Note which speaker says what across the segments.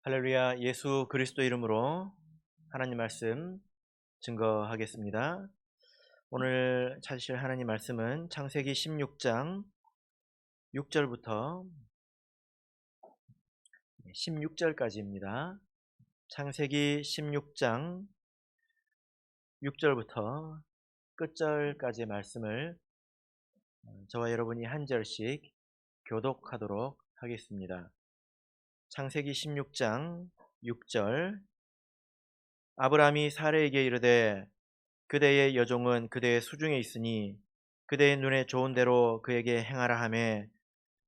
Speaker 1: 할렐루야. 예수 그리스도 이름으로 하나님 말씀 증거하겠습니다. 오늘 찾으실 하나님 말씀은 창세기 16장 6절부터 16절까지입니다. 창세기 16장 6절부터 끝절까지의 말씀을 저와 여러분이 한 절씩 교독하도록 하겠습니다. 창세기 16장 6절. 아브라함이 사레에게 이르되 그대의 여종은 그대의 수중에 있으니 그대의 눈에 좋은 대로 그에게 행하라 하매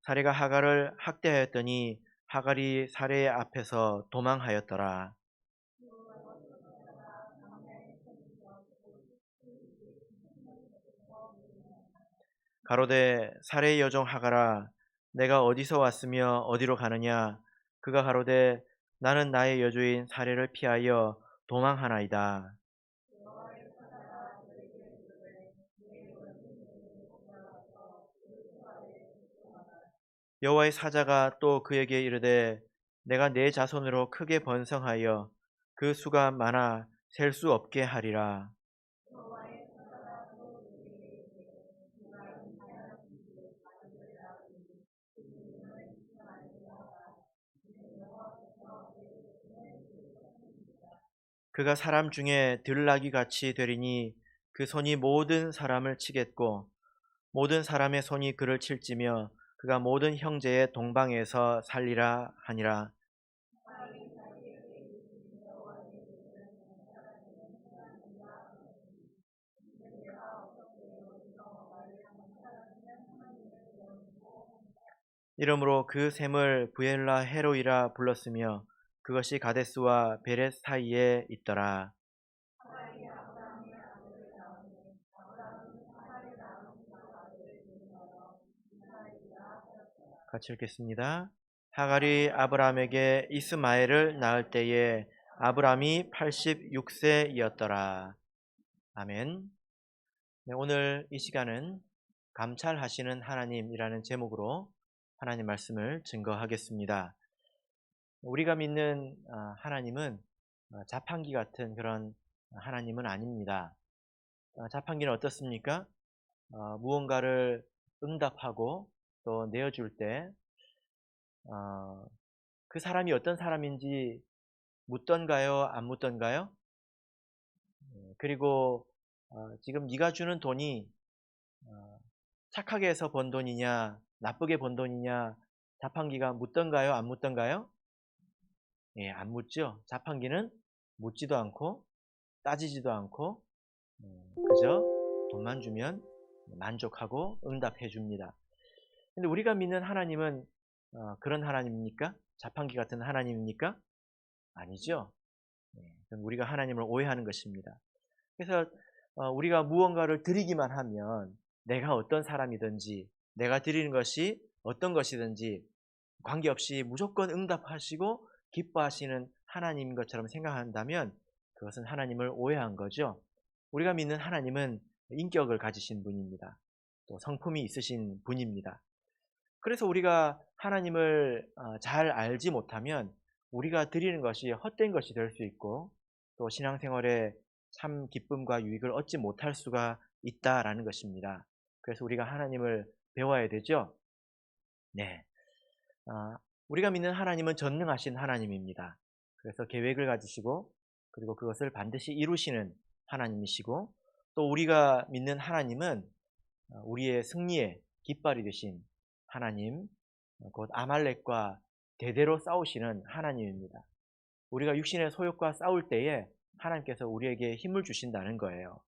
Speaker 1: 사레가 하갈을 학대하였더니 하갈이 사레의 앞에서 도망하였더라. 가로되 사레의 여종 하갈아, 내가 어디서 왔으며 어디로 가느냐? 그가 가로되 나는 나의 여주인 사레를 피하여 도망하나이다. 여호와의 사자가 또 그에게 이르되 내가 내 자손으로 크게 번성하여 그 수가 많아 셀 수 없게 하리라. 그가 사람 중에 들나귀 같이 되리니 그 손이 모든 사람을 치겠고 모든 사람의 손이 그를 칠지며 그가 모든 형제의 동방에서 살리라 하니라. 이러므로 그 샘을 부엘라 헤로이라 불렀으며 그것이 가데스와 베렛 사이에 있더라. 같이 읽겠습니다. 하갈이 아브라함에게 이스마엘을 낳을 때에 아브라함이 86세이었더라. 아멘. 네, 오늘 이 시간은 감찰하시는 하나님이라는 제목으로 하나님 말씀을 증거하겠습니다. 우리가 믿는 하나님은 자판기 같은 그런 하나님은 아닙니다. 자판기는 어떻습니까? 무언가를 응답하고 또 내어줄 때 그 사람이 어떤 사람인지 묻던가요? 안 묻던가요? 그리고 지금 네가 주는 돈이 착하게 해서 번 돈이냐 나쁘게 번 돈이냐 자판기가 묻던가요? 안 묻던가요? 예, 안 묻죠. 자판기는 묻지도 않고 따지지도 않고 그저 돈만 주면 만족하고 응답해 줍니다. 근데 우리가 믿는 하나님은 그런 하나님입니까? 자판기 같은 하나님입니까? 아니죠. 그건 우리가 하나님을 오해하는 것입니다. 그래서 우리가 무언가를 드리기만 하면 내가 어떤 사람이든지 내가 드리는 것이 어떤 것이든지 관계없이 무조건 응답하시고 기뻐하시는 하나님인 것처럼 생각한다면 그것은 하나님을 오해한 거죠. 우리가 믿는 하나님은 인격을 가지신 분입니다. 또 성품이 있으신 분입니다. 그래서 우리가 하나님을 잘 알지 못하면 우리가 드리는 것이 헛된 것이 될 수 있고 또 신앙생활에 참 기쁨과 유익을 얻지 못할 수가 있다라는 것입니다. 그래서 우리가 하나님을 배워야 되죠. 네, 우리가 믿는 하나님은 전능하신 하나님입니다. 그래서 계획을 가지시고 그리고 그것을 반드시 이루시는 하나님이시고 또 우리가 믿는 하나님은 우리의 승리의 깃발이 되신 하나님, 곧 아말렉과 대대로 싸우시는 하나님입니다. 우리가 육신의 소욕과 싸울 때에 하나님께서 우리에게 힘을 주신다는 거예요.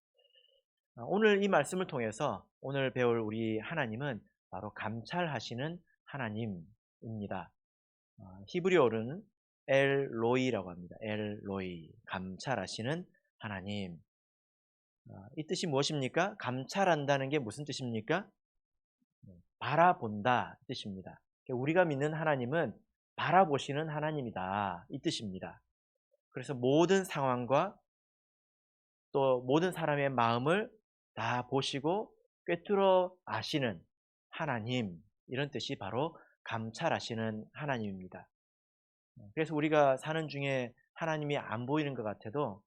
Speaker 1: 오늘 이 말씀을 통해서 오늘 배울 우리 하나님은 바로 감찰하시는 하나님입니다. 히브리어로는 엘로이라고 합니다. 엘로이, 감찰하시는 하나님. 이 뜻이 무엇입니까? 감찰한다는 게 무슨 뜻입니까? 바라본다 뜻입니다. 우리가 믿는 하나님은 바라보시는 하나님이다 이 뜻입니다. 그래서 모든 상황과 또 모든 사람의 마음을 다 보시고 꿰뚫어 아시는 하나님, 이런 뜻이 바로 감찰하시는 하나님입니다. 그래서 우리가 사는 중에 하나님이 안 보이는 것 같아도,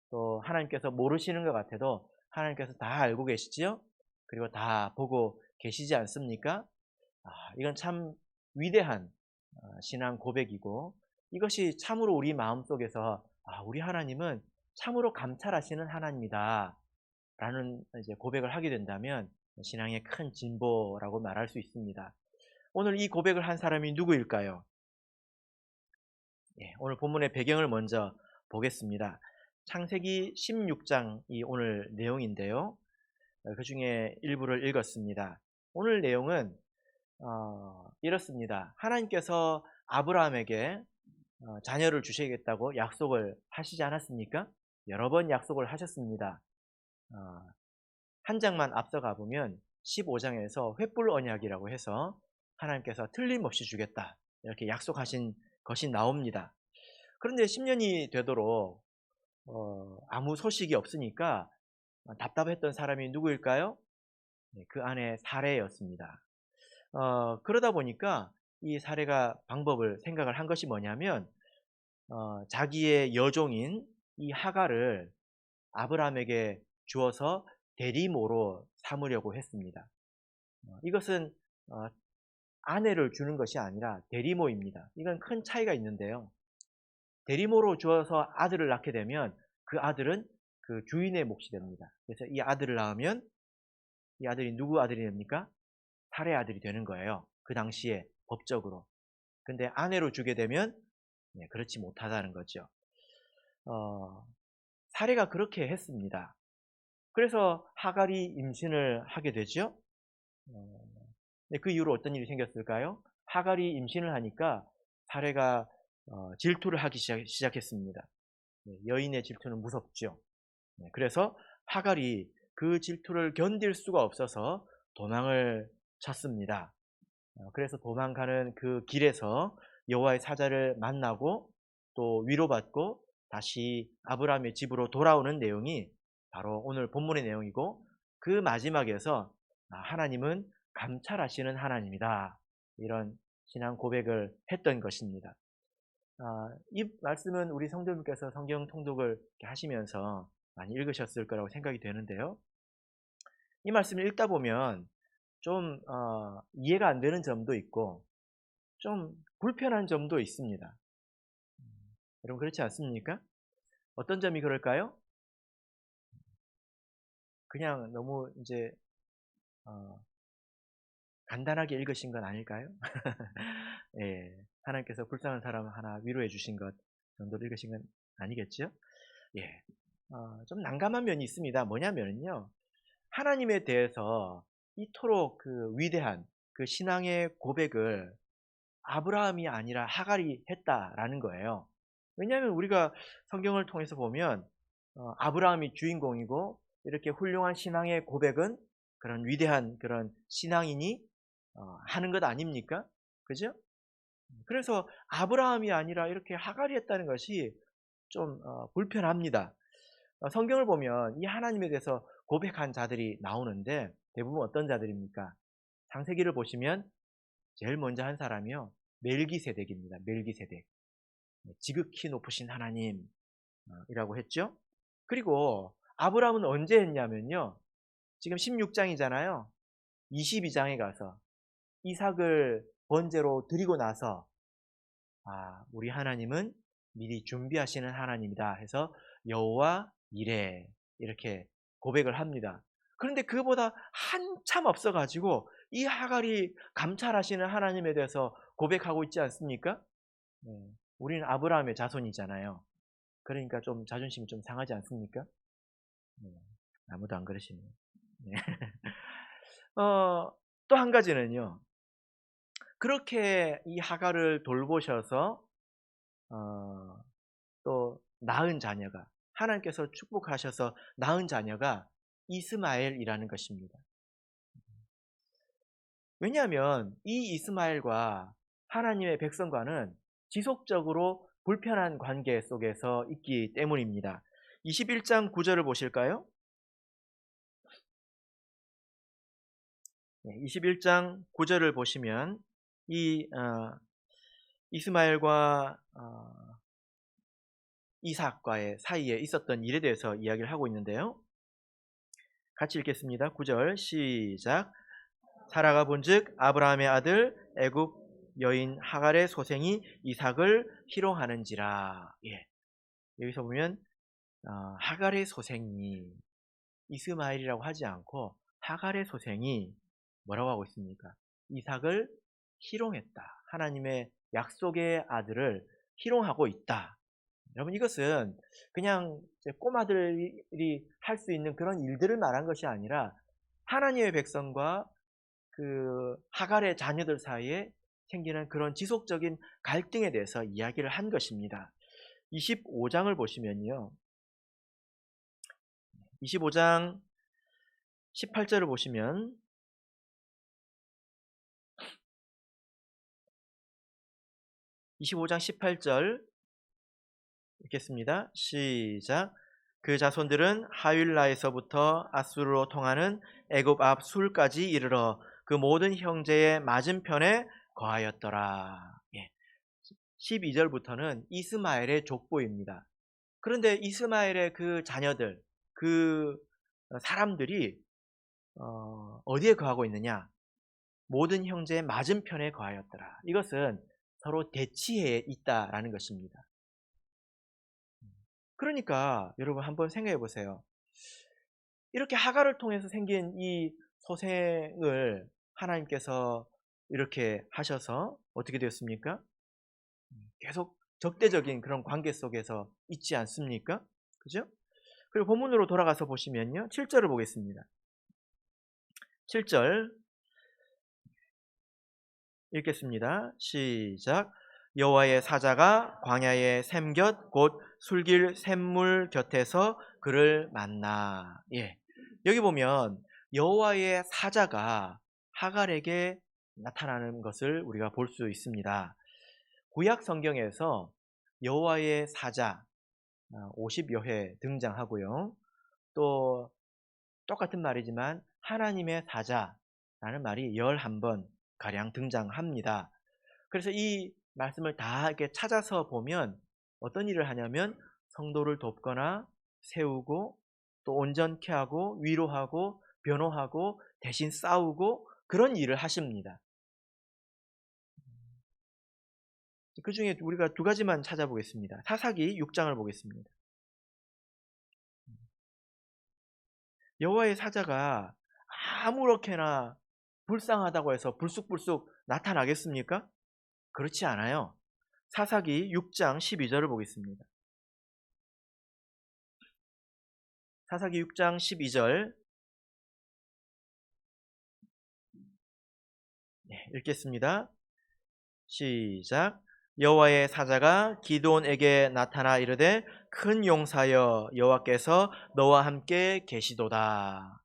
Speaker 1: 또 하나님께서 모르시는 것 같아도 하나님께서 다 알고 계시지요? 그리고 다 보고 계시지 않습니까? 이건 참 위대한 신앙 고백이고, 이것이 참으로 우리 마음속에서 우리 하나님은 참으로 감찰하시는 하나님이다 라는 이제 고백을 하게 된다면 신앙의 큰 진보라고 말할 수 있습니다. 오늘 이 고백을 한 사람이 누구일까요? 오늘 본문의 배경을 먼저 보겠습니다. 창세기 16장이 오늘 내용인데요. 그 중에 일부를 읽었습니다. 오늘 내용은 이렇습니다. 하나님께서 아브라함에게 자녀를 주시겠다고 약속을 하시지 않았습니까? 여러 번 약속을 하셨습니다. 한 장만 앞서가 보면 15장에서 횃불 언약이라고 해서 하나님께서 틀림없이 주겠다 이렇게 약속하신 것이 나옵니다. 그런데 10년이 되도록 아무 소식이 없으니까 답답했던 사람이 누구일까요? 그 아내 사레였습니다. 그러다 보니까 이 사레가 방법을 생각을 한 것이 뭐냐면 자기의 여종인 이 하갈을 아브라함에게 주어서 대리모로 삼으려고 했습니다. 이것은 아내를 주는 것이 아니라 대리모입니다. 이건 큰 차이가 있는데요. 대리모로 주어서 아들을 낳게 되면 그 아들은 그 주인의 몫이 됩니다. 그래서 이 아들을 낳으면 이 아들이 누구 아들이 됩니까? 살의 아들이 되는 거예요. 그 당시에 법적으로. 근데 아내로 주게 되면 그렇지 못하다는 거죠. 사례가 그렇게 했습니다. 그래서 하갈이 임신을 하게 되죠. 그 이후로 어떤 일이 생겼을까요? 하갈이 임신을 하니까 사례가 질투를 하기 시작했습니다. 여인의 질투는 무섭죠. 그래서 하갈이 그 질투를 견딜 수가 없어서 도망을 쳤습니다. 그래서 도망가는 그 길에서 여호와의 사자를 만나고 또 위로받고 다시 아브라함의 집으로 돌아오는 내용이 바로 오늘 본문의 내용이고, 그 마지막에서 하나님은 감찰하시는 하나님이다, 이런 신앙 고백을 했던 것입니다. 이 말씀은 우리 성도님께서 성경 통독을 하시면서 많이 읽으셨을 거라고 생각이 되는데요. 이 말씀을 읽다 보면 좀 이해가 안 되는 점도 있고 좀 불편한 점도 있습니다. 여러분 그렇지 않습니까? 어떤 점이 그럴까요? 그냥 너무 이제 간단하게 읽으신 건 아닐까요? 예, 하나님께서 불쌍한 사람 하나 위로해 주신 것 정도로 읽으신 건 아니겠죠? 예, 좀 난감한 면이 있습니다. 뭐냐면요, 하나님에 대해서 이토록 그 위대한 그 신앙의 고백을 아브라함이 아니라 하갈이 했다라는 거예요. 왜냐하면 우리가 성경을 통해서 보면 아브라함이 주인공이고 이렇게 훌륭한 신앙의 고백은 그런 위대한 그런 신앙인이 하는 것 아닙니까? 그죠? 그래서 아브라함이 아니라 이렇게 하갈이 했다는 것이 좀 불편합니다. 성경을 보면 이 하나님에 대해서 고백한 자들이 나오는데 대부분 어떤 자들입니까? 창세기를 보시면 제일 먼저 한 사람이요, 멜기세덱입니다. 멜기세덱. 지극히 높으신 하나님이라고 했죠. 그리고 아브라함은 언제 했냐면요, 지금 16장이잖아요. 22장에 가서 이삭을 번제로 드리고 나서 우리 하나님은 미리 준비하시는 하나님이다 해서 여호와 이레 이렇게 고백을 합니다. 그런데 그보다 한참 앞서가지고 이 하갈이 감찰하시는 하나님에 대해서 고백하고 있지 않습니까? 우리는 아브라함의 자손이잖아요. 그러니까 좀 자존심이 좀 상하지 않습니까? 아무도 안 그러시네요. 네. 또 한 가지는요, 그렇게 이 하갈을 돌보셔서 또 낳은 자녀가, 하나님께서 축복하셔서 낳은 자녀가 이스마엘이라는 것입니다. 왜냐하면 이 이스마엘과 하나님의 백성과는 지속적으로 불편한 관계 속에서 있기 때문입니다. 21장 9절을 보실까요? 21장 9절을 보시면 이 이스마엘과 이삭과의 사이에 있었던 일에 대해서 이야기를 하고 있는데요. 같이 읽겠습니다. 9절 시작. 사라가 본즉 아브라함의 아들 애굽 여인 하갈의 소생이 이삭을 희롱하는지라. 예. 여기서 보면 하갈의 소생이 이스마엘이라고 하지 않고 하갈의 소생이 뭐라고 하고 있습니까? 이삭을 희롱했다. 하나님의 약속의 아들을 희롱하고 있다. 여러분, 이것은 그냥 꼬마들이 할 수 있는 그런 일들을 말한 것이 아니라 하나님의 백성과 그 하갈의 자녀들 사이에 생기는 그런 지속적인 갈등에 대해서 이야기를 한 것입니다. 25장을 보시면요. 25장 18절을 보시면 25장 18절 읽겠습니다. 시작. 그 자손들은 하윌라에서부터 아수르로 통하는 애굽 앞 술까지 이르러 그 모든 형제의 맞은편에 거하였더라. 예. 12절부터는 이스마엘의 족보입니다. 그런데 이스마엘의 그 자녀들, 그 사람들이 어디에 거하고 있느냐? 모든 형제의 맞은편에 거하였더라. 이것은 서로 대치해 있다라는 것입니다. 그러니까 여러분 한번 생각해 보세요. 이렇게 하갈을 통해서 생긴 이 소생을 하나님께서 이렇게 하셔서 어떻게 되었습니까? 계속 적대적인 그런 관계 속에서 있지 않습니까? 그죠? 그리고 본문으로 돌아가서 보시면요. 7절을 보겠습니다. 7절 읽겠습니다. 시작. 여호와의 사자가 광야의 샘곁 곧 술길 샘물 곁에서 그를 만나. 예. 여기 보면 여호와의 사자가 하갈에게 나타나는 것을 우리가 볼 수 있습니다. 구약 성경에서 여호와의 사자 50여 회 등장하고요. 또 똑같은 말이지만 하나님의 사자라는 말이 11번 가량 등장합니다. 그래서 이 말씀을 다 이렇게 찾아서 보면 어떤 일을 하냐면 성도를 돕거나 세우고 또 온전케 하고 위로하고 변호하고 대신 싸우고 그런 일을 하십니다. 그 중에 우리가 두 가지만 찾아보겠습니다. 사사기 6장을 보겠습니다. 여호와의 사자가 아무렇게나 불쌍하다고 해서 불쑥불쑥 나타나겠습니까? 그렇지 않아요. 사사기 6장 12절을 보겠습니다. 사사기 6장 12절 읽겠습니다. 시작. 여호와의 사자가 기드온에게 나타나 이르되 큰 용사여 여호와께서 너와 함께 계시도다.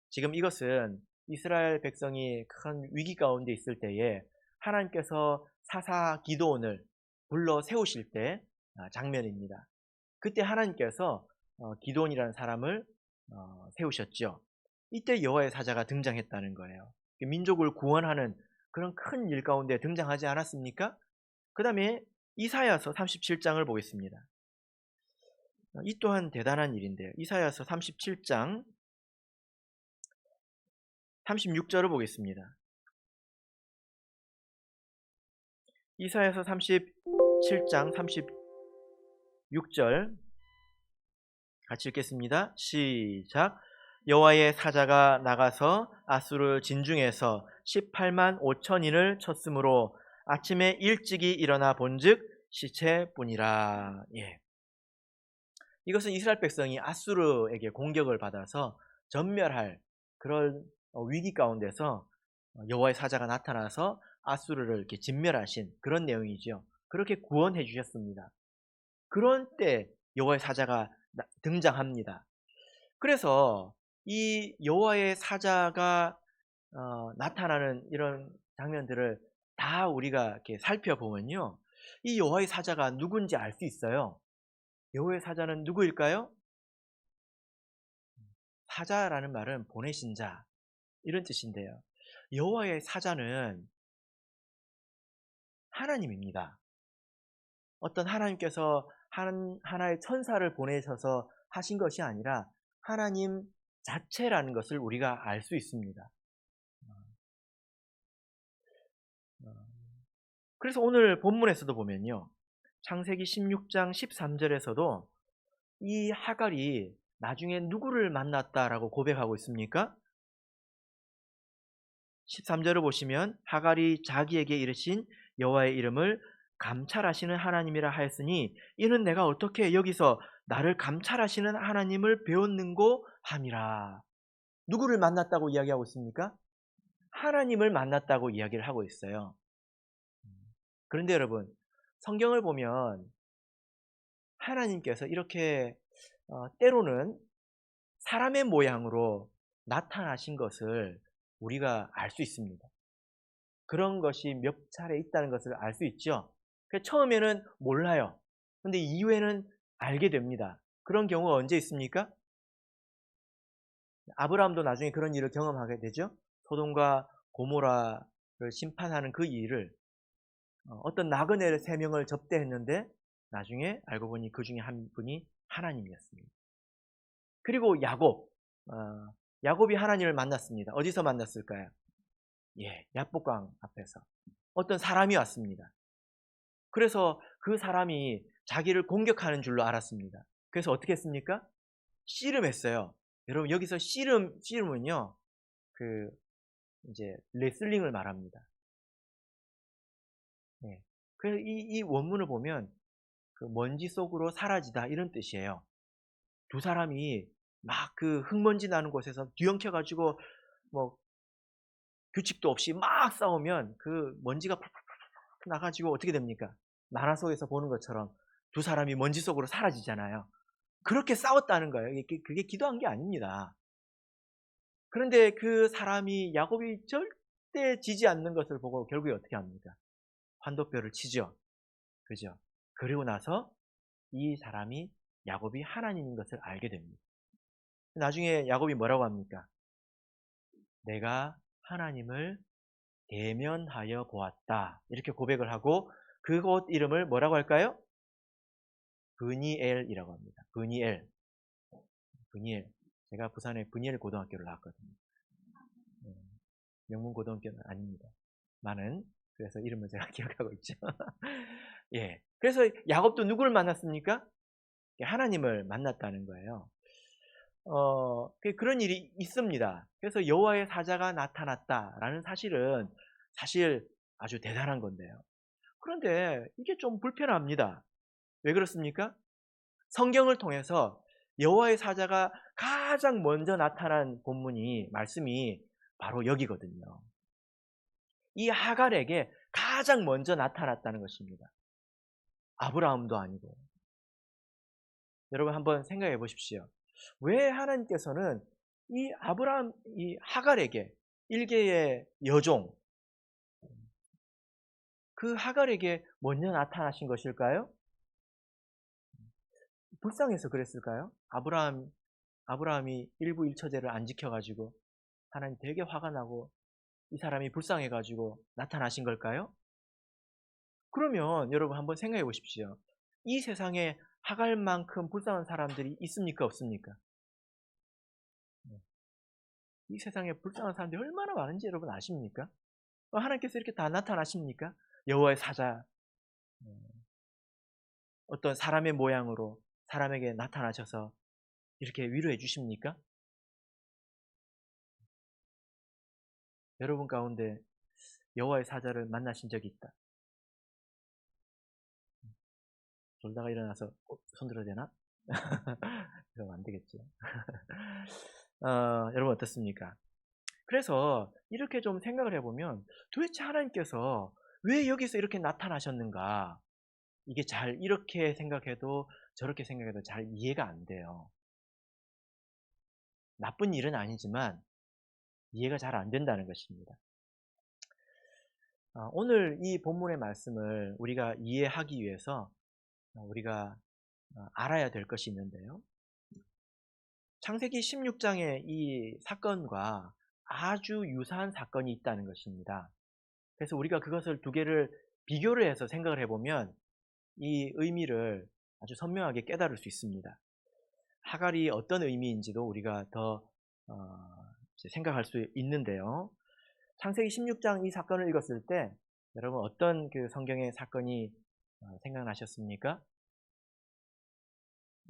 Speaker 1: 지금 이것은 이스라엘 백성이 큰 위기 가운데 있을 때에 하나님께서 사사 기드온을 불러 세우실 때 장면입니다. 그때 하나님께서 기드온이라는 사람을 세우셨죠. 이때 여호와의 사자가 등장했다는 거예요. 민족을 구원하는 그런 큰 일 가운데 등장하지 않았습니까? 그 다음에 이사야서 37장을 보겠습니다. 이 또한 대단한 일인데요. 이사야서 37장 36절을 보겠습니다. 이사야서 37장 36절 같이 읽겠습니다. 시작. 여호와의 사자가 나가서 아수르 진중에서 18만 5천인을 쳤으므로 아침에 일찍이 일어나 본즉 시체뿐이라. 이것은 이스라엘 백성이 아수르에게 공격을 받아서 전멸할 그런 위기 가운데서 여호와의 사자가 나타나서 아수르를 이렇게 진멸하신 그런 내용이죠. 그렇게 구원해 주셨습니다. 그런 때 여호와의 사자가 등장합니다. 그래서 이 여호와의 사자가 나타나는 이런 장면들을 다 우리가 이렇게 살펴보면요, 이 여호와의 사자가 누군지 알 수 있어요. 여호와의 사자는 누구일까요? 사자라는 말은 보내신 자 이런 뜻인데요. 여호와의 사자는 하나님입니다. 어떤 하나님께서 하나의 천사를 보내셔서 하신 것이 아니라 하나님 자체라는 것을 우리가 알 수 있습니다. 그래서 오늘 본문에서도 보면요. 창세기 16장 13절에서도 이 하갈이 나중에 누구를 만났다라고 고백하고 있습니까? 13절을 보시면 하갈이 자기에게 이르신 여호와의 이름을 감찰하시는 하나님이라 하였으니 이는 내가 어떻게 여기서 나를 감찰하시는 하나님을 배웠는고 함이라. 누구를 만났다고 이야기하고 있습니까? 하나님을 만났다고 이야기를 하고 있어요. 그런데 여러분, 성경을 보면 하나님께서 이렇게 때로는 사람의 모양으로 나타나신 것을 우리가 알 수 있습니다. 그런 것이 몇 차례 있다는 것을 알 수 있죠. 처음에는 몰라요. 근데 이후에는 알게 됩니다. 그런 경우가 언제 있습니까? 아브라함도 나중에 그런 일을 경험하게 되죠. 소돔과 고모라를 심판하는 그 일을 어떤 나그네 3명을 접대했는데 나중에 알고 보니 그 중에 한 분이 하나님이었습니다. 그리고 야곱이 하나님을 만났습니다. 어디서 만났을까요? 야복강 앞에서 어떤 사람이 왔습니다. 그래서 그 사람이 자기를 공격하는 줄로 알았습니다. 그래서 어떻게 했습니까? 씨름했어요. 여러분 여기서 씨름은요, 이제 레슬링을 말합니다. 그래서 이 원문을 보면 먼지 속으로 사라지다 이런 뜻이에요. 두 사람이 막 흙먼지 나는 곳에서 뒤엉켜가지고 뭐 규칙도 없이 막 싸우면 그 먼지가 팍팍팍 나가지고 어떻게 됩니까? 만화 속에서 보는 것처럼 두 사람이 먼지 속으로 사라지잖아요. 그렇게 싸웠다는 거예요. 그게 기도한 게 아닙니다. 그런데 그 사람이 야곱이 절대 지지 않는 것을 보고 결국에 어떻게 합니까? 환도뼈를 치죠. 그죠? 그리고 나서 이 사람이 야곱이 하나님인 것을 알게 됩니다. 나중에 야곱이 뭐라고 합니까? 내가 하나님을 대면하여 보았다. 이렇게 고백을 하고 그곳 이름을 뭐라고 할까요? 브니엘이라고 합니다. 브니엘. 제가 부산에 브니엘 고등학교를 나왔거든요. 명문 고등학교는 아닙니다. 그래서 이름을 제가 기억하고 있죠. 그래서 야곱도 누구를 만났습니까? 하나님을 만났다는 거예요. 그런 일이 있습니다. 그래서 여호와의 사자가 나타났다라는 사실은 사실 아주 대단한 건데요. 그런데 이게 좀 불편합니다. 왜 그렇습니까? 성경을 통해서 여호와의 사자가 가장 먼저 나타난 말씀이 바로 여기거든요. 이 하갈에게 가장 먼저 나타났다는 것입니다. 아브라함도 아니고. 여러분 한번 생각해 보십시오. 왜 하나님께서는 이 하갈에게, 일개의 여종, 그 하갈에게 먼저 나타나신 것일까요? 불쌍해서 그랬을까요? 아브라함이 일부일처제를 안 지켜가지고 하나님 되게 화가 나고 이 사람이 불쌍해가지고 나타나신 걸까요? 그러면 여러분 한번 생각해 보십시오. 이 세상에 하갈만큼 불쌍한 사람들이 있습니까? 없습니까? 이 세상에 불쌍한 사람들이 얼마나 많은지 여러분 아십니까? 하나님께서 이렇게 다 나타나십니까? 여호와의 사자, 어떤 사람의 모양으로 사람에게 나타나셔서 이렇게 위로해 주십니까? 여러분 가운데 여호와의 사자를 만나신 적이 있다. 졸다가 일어나서 손들어야 되나? 그러면 안 되겠죠. 여러분 어떻습니까? 그래서 이렇게 좀 생각을 해보면 도대체 하나님께서 왜 여기서 이렇게 나타나셨는가? 이게 이렇게 생각해도 저렇게 생각해도 잘 이해가 안 돼요. 나쁜 일은 아니지만 이해가 잘 안 된다는 것입니다. 오늘 이 본문의 말씀을 우리가 이해하기 위해서 우리가 알아야 될 것이 있는데요. 창세기 16장의 이 사건과 아주 유사한 사건이 있다는 것입니다. 그래서 우리가 그것을 두 개를 비교를 해서 생각을 해보면 이 의미를 아주 선명하게 깨달을 수 있습니다. 하갈이 어떤 의미인지도 우리가 더 생각할 수 있는데요. 창세기 16장 이 사건을 읽었을 때 여러분 어떤 그 성경의 사건이 생각나셨습니까?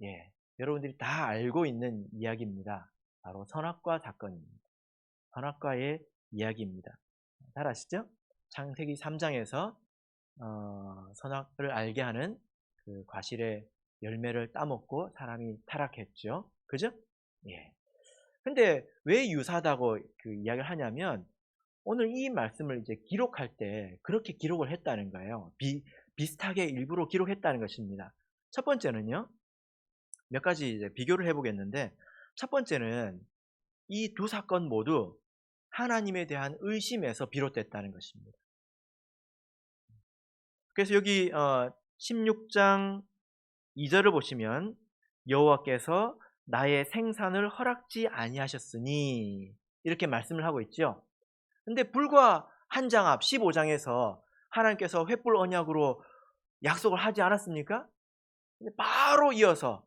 Speaker 1: 예, 여러분들이 다 알고 있는 이야기입니다. 바로 선악과 사건입니다. 선악과의 이야기입니다. 잘 아시죠? 창세기 3장에서 선악을 알게 하는 그 과실의 열매를 따먹고 사람이 타락했죠. 그죠? 예. 근데 왜 유사하다고 그 이야기를 하냐면 오늘 이 말씀을 이제 기록할 때 그렇게 기록을 했다는 거예요. 비슷하게 일부러 기록했다는 것입니다. 첫 번째는요. 몇 가지 이제 비교를 해보겠는데 첫 번째는 이 두 사건 모두 하나님에 대한 의심에서 비롯됐다는 것입니다. 그래서 여기 16장 2절을 보시면 여호와께서 나의 생산을 허락지 아니하셨으니 이렇게 말씀을 하고 있죠. 근데 불과 한 장 앞 15장에서 하나님께서 횃불 언약으로 약속을 하지 않았습니까? 근데 바로 이어서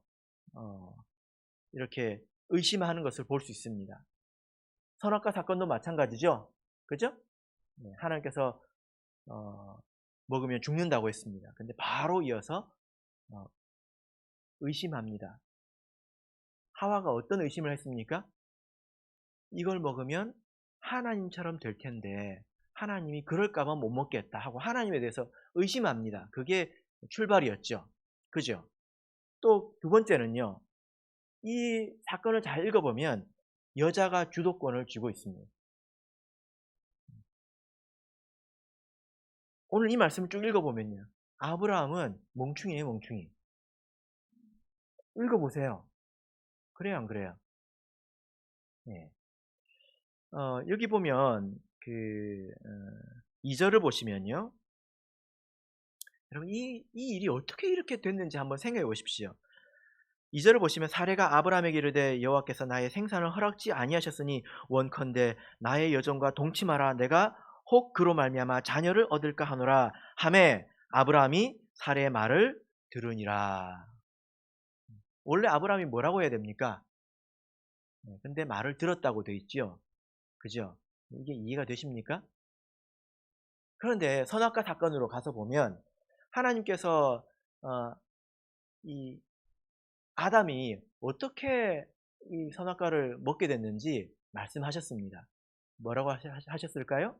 Speaker 1: 이렇게 의심하는 것을 볼 수 있습니다. 선악과 사건도 마찬가지죠. 그죠? 네, 하나님께서 먹으면 죽는다고 했습니다. 근데 바로 이어서 의심합니다. 하와가 어떤 의심을 했습니까? 이걸 먹으면 하나님처럼 될 텐데 하나님이 그럴까봐 못 먹겠다 하고 하나님에 대해서 의심합니다. 그게 출발이었죠. 그죠? 또 두 번째는요. 이 사건을 잘 읽어보면 여자가 주도권을 쥐고 있습니다. 오늘 이 말씀을 쭉 읽어보면요. 아브라함은 멍충이에요, 멍충이. 읽어보세요. 그래요, 안 그래요? 네. 여기 보면 그 2절을 보시면요. 여러분 이 일이 어떻게 이렇게 됐는지 한번 생각해 보십시오. 2절을 보시면 사례가 아브라함에게 이르되 여호와께서 나의 생산을 허락지 아니하셨으니 원컨대 나의 여종과 동침하라 내가 혹 그로 말미암아 자녀를 얻을까 하노라 하매 아브라함이 사례의 말을 들으니라. 원래 아브라함이 뭐라고 해야 됩니까? 근데 말을 들었다고 되어 있지요. 그죠? 이게 이해가 되십니까? 그런데 선악과 사건으로 가서 보면 하나님께서 이 아담이 어떻게 이 선악과를 먹게 됐는지 말씀하셨습니다. 뭐라고 하셨을까요?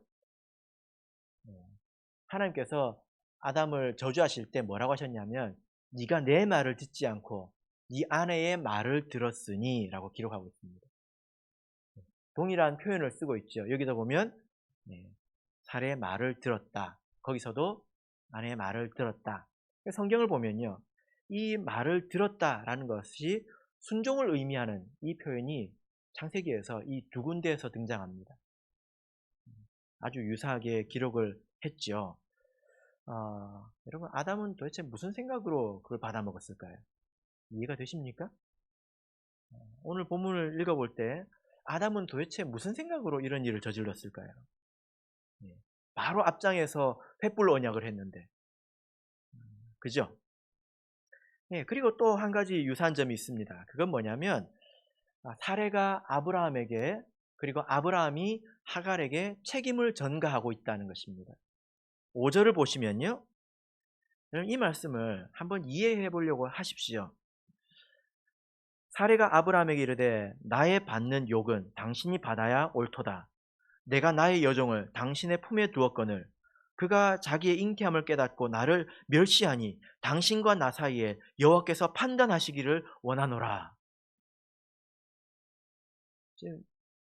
Speaker 1: 하나님께서 아담을 저주하실 때 뭐라고 하셨냐면 네가 내 말을 듣지 않고 네 아내의 말을 들었으니 라고 기록하고 있습니다. 동일한 표현을 쓰고 있죠. 여기다 보면 사례의 말을 들었다. 거기서도 아내의 말을 들었다. 성경을 보면요. 이 말을 들었다라는 것이 순종을 의미하는 이 표현이 창세기에서 이 두 군데에서 등장합니다. 아주 유사하게 기록을 했죠. 여러분 아담은 도대체 무슨 생각으로 그걸 받아먹었을까요? 이해가 되십니까? 오늘 본문을 읽어볼 때 아담은 도대체 무슨 생각으로 이런 일을 저질렀을까요? 바로 앞장에서 횃불 언약을 했는데 그죠? 그리고 또 한 가지 유사한 점이 있습니다. 그건 뭐냐면 사례가 아브라함에게 그리고 아브라함이 하갈에게 책임을 전가하고 있다는 것입니다. 5절을 보시면요. 이 말씀을 한번 이해해 보려고 하십시오. 사례가 아브라함에게 이르되 나의 받는 욕은 당신이 받아야 옳도다. 내가 나의 여종을 당신의 품에 두었거늘 그가 자기의 잉태함을 깨닫고 나를 멸시하니 당신과 나 사이에 여호와께서 판단하시기를 원하노라. 지금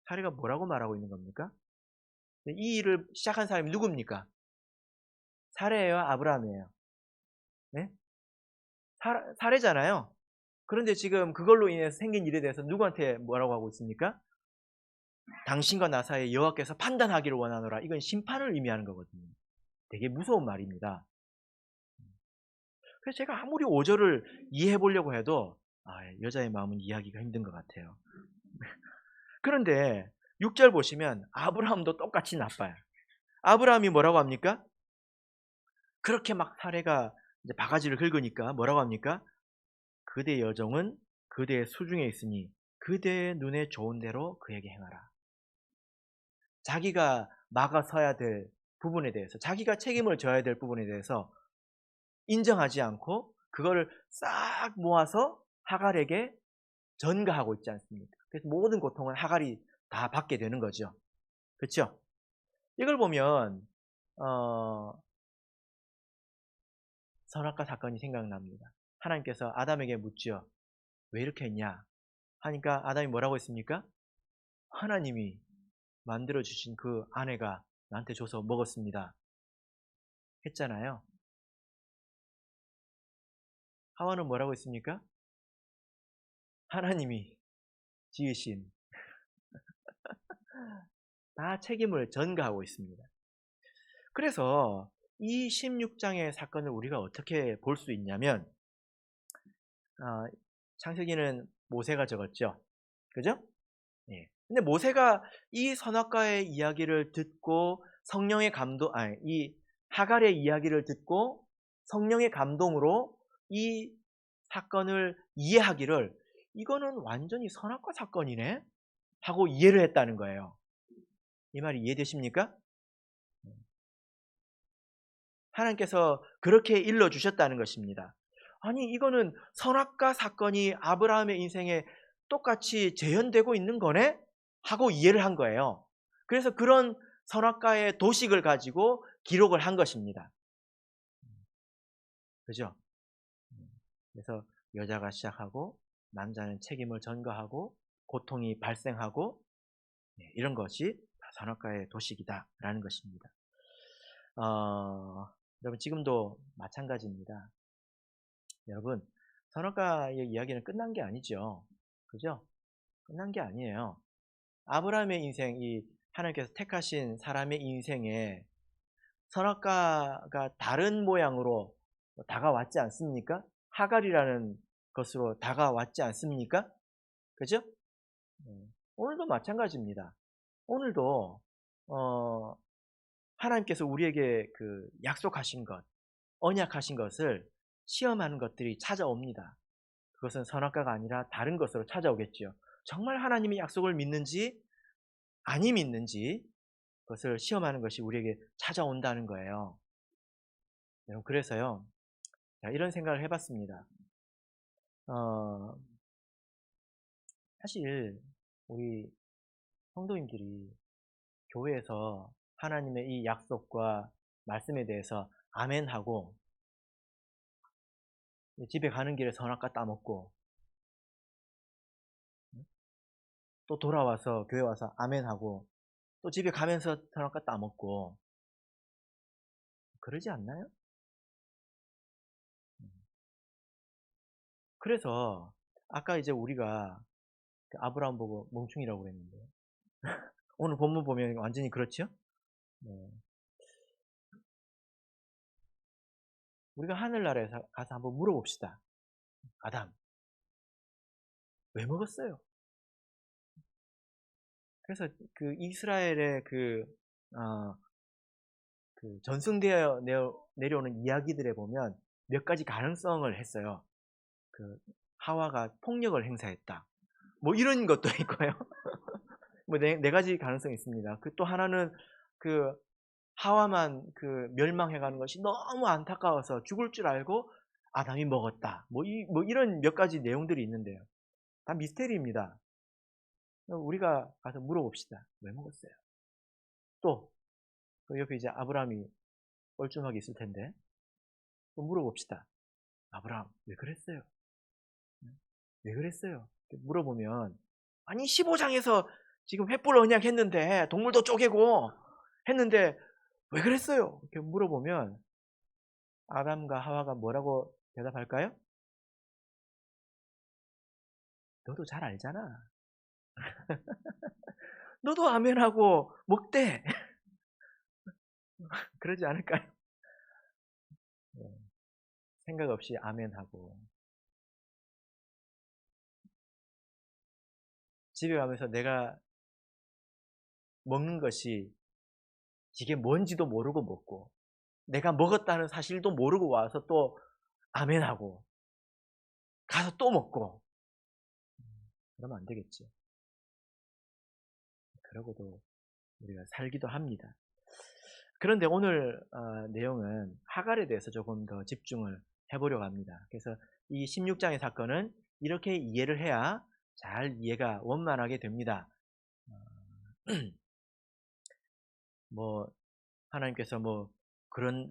Speaker 1: 사례가 뭐라고 말하고 있는 겁니까? 이 일을 시작한 사람이 누굽니까? 사례예요, 아브라함이에요? 네? 사례잖아요. 그런데 지금 그걸로 인해서 생긴 일에 대해서 누구한테 뭐라고 하고 있습니까? 당신과 나 사이에 여호와께서 판단하기를 원하노라. 이건 심판을 의미하는 거거든요. 되게 무서운 말입니다. 그래서 제가 아무리 5절을 이해해 보려고 해도 여자의 마음은 이해하기가 힘든 것 같아요. 그런데 6절 보시면 아브라함도 똑같이 나빠요. 아브라함이 뭐라고 합니까? 그렇게 막 사례가 이제 바가지를 긁으니까 뭐라고 합니까? 그대 여종은 그대의 수중에 있으니 그대의 눈에 좋은 대로 그에게 행하라. 자기가 막아서야 될 부분에 대해서, 자기가 책임을 져야 될 부분에 대해서 인정하지 않고 그거를 싹 모아서 하갈에게 전가하고 있지 않습니까? 그래서 모든 고통을 하갈이 다 받게 되는 거죠. 그렇죠? 이걸 보면 선악과 사건이 생각납니다. 하나님께서 아담에게 묻죠. 왜 이렇게 했냐? 하니까 아담이 뭐라고 했습니까? 하나님이 만들어주신 그 아내가 나한테 줘서 먹었습니다. 했잖아요. 하와는 뭐라고 했습니까? 하나님이 지으신, 다 책임을 전가하고 있습니다. 그래서 이 16장의 사건을 우리가 어떻게 볼 수 있냐면, 창세기는 모세가 적었죠. 그죠? 예. 근데 모세가 이 선악과의 이야기를 듣고 성령의 감동, 이 하갈의 이야기를 듣고 성령의 감동으로 이 사건을 이해하기를, 이거는 완전히 선악과 사건이네 하고 이해를 했다는 거예요. 이 말이 이해되십니까? 하나님께서 그렇게 일러주셨다는 것입니다. 아니, 이거는 선악과 사건이 아브라함의 인생에 똑같이 재현되고 있는 거네? 하고 이해를 한 거예요. 그래서 그런 선악과의 도식을 가지고 기록을 한 것입니다. 그죠? 그래서 여자가 시작하고 남자는 책임을 전가하고 고통이 발생하고, 이런 것이 선악과의 도식이다라는 것입니다. 여러분, 지금도 마찬가지입니다. 여러분, 선악과의 이야기는 끝난 게 아니죠. 그죠? 끝난 게 아니에요. 아브라함의 인생, 이 하나님께서 택하신 사람의 인생에 선악과가 다른 모양으로 다가왔지 않습니까? 하갈이라는 것으로 다가왔지 않습니까? 그죠? 오늘도 마찬가지입니다. 오늘도 하나님께서 우리에게 그 약속하신 것, 언약하신 것을 시험하는 것들이 찾아옵니다. 그것은 선악과가 아니라 다른 것으로 찾아오겠죠. 정말 하나님의 약속을 믿는지 아니 믿는지 그것을 시험하는 것이 우리에게 찾아온다는 거예요. 여러분, 그래서요, 이런 생각을 해봤습니다. 사실 우리 성도님들이 교회에서 하나님의 이 약속과 말씀에 대해서 아멘하고 집에 가는 길에 선악과 따먹고 또 돌아와서 교회 와서 아멘하고 또 집에 가면서 선악과 따먹고 그러지 않나요? 그래서 아까 이제 우리가 아브라함 보고 멍충이라고 그랬는데 오늘 본문 보면 완전히 그렇죠? 네. 우리가 하늘나라에 가서 한번 물어봅시다. 아담, 왜 먹었어요? 그래서 그 이스라엘의 어, 그 전승되어 내려오는 이야기들에 보면 몇 가지 가능성을 했어요. 그 하와가 폭력을 행사했다. 뭐 이런 것도 있고요. 뭐 네 가지 가능성이 있습니다. 그 또 하나는 그 하와만 그 멸망해가는 것이 너무 안타까워서 죽을 줄 알고 아담이 먹었다. 뭐 이런 몇 가지 내용들이 있는데요. 다 미스테리입니다. 우리가 가서 물어봅시다. 왜 먹었어요? 또, 그 옆에 이제 아브라함이 뻘쭘하게 있을 텐데, 또 물어봅시다. 아브라함, 왜 그랬어요? 왜 그랬어요? 물어보면, 아니, 15장에서 지금 횃불 언약 했는데, 동물도 쪼개고 했는데, 왜 그랬어요? 이렇게 물어보면, 아담과 하와가 뭐라고 대답할까요? 너도 잘 알잖아. 너도 아멘하고 먹대. 그러지 않을까요? 네, 생각 없이 아멘하고. 집에 가면서 내가 먹는 것이 이게 뭔지도 모르고 먹고 내가 먹었다는 사실도 모르고 와서 또 아멘하고 가서 또 먹고 그러면 안 되겠죠. 그러고도 우리가 살기도 합니다. 그런데 오늘 내용은 하갈에 대해서 조금 더 집중을 해보려고 합니다. 그래서 이 16장의 사건은 이렇게 이해를 해야 잘 이해가 원만하게 됩니다. 뭐 하나님께서 뭐